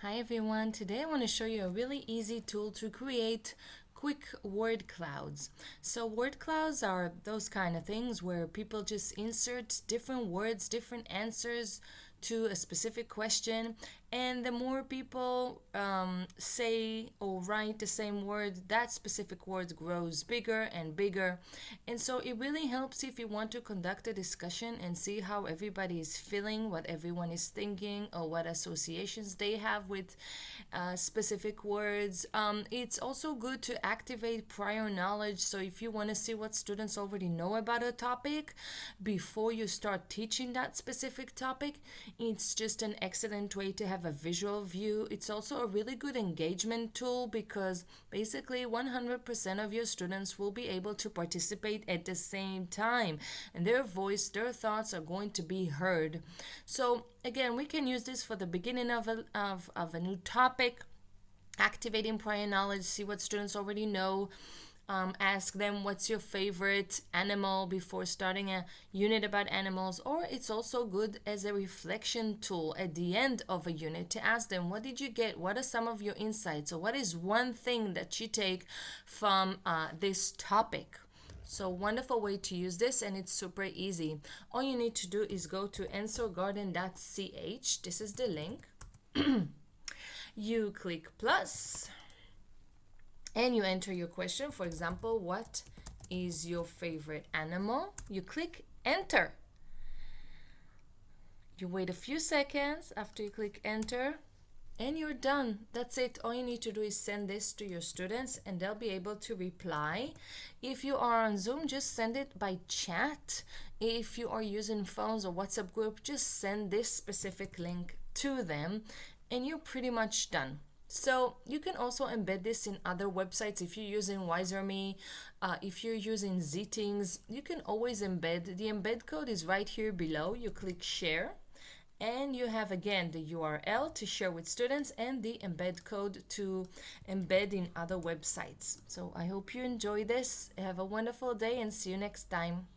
Hi everyone, today I want to show you a really easy tool to create quick word clouds. So word clouds are those kind of things where people just insert different words, different answers to a specific question, and the more people say or write the same word, that specific word grows bigger and bigger. And so it really helps if you want to conduct a discussion and see how everybody is feeling, what everyone is thinking, or what associations they have with specific words. It's also good to activate prior knowledge. So if you want to see what students already know about a topic before you start teaching that specific topic, it's just an excellent way to have a visual view. It's also a really good engagement tool because basically 100% of your students will be able to participate at the same time, and their voice, their thoughts are going to be heard. So again, we can use this for the beginning of a new topic, activating prior knowledge, see what students already know. Ask them what's your favorite animal before starting a unit about animals, or it's also good as a reflection tool at the end of a unit to ask them, what did you get? What are some of your insights? Or what is one thing that you take from this topic? So wonderful way to use this, and it's super easy. All you need to do is go to answergarden.ch. This is the link. You click plus and you enter your question. For example, what is your favorite animal? You click enter. You wait a few seconds after you click enter and you're done. That's it. All you need to do is send this to your students and they'll be able to reply. If you are on Zoom, just send it by chat. If you are using phones or WhatsApp group, just send this specific link to them and you're pretty much done. So you can also embed this in other websites. If you're using WiserMe, if you're using Ztings, you can always embed. The embed code is right here below. You click share and you have again the URL to share with students and the embed code to embed in other websites. So I hope you enjoy this. Have a wonderful day and see you next time.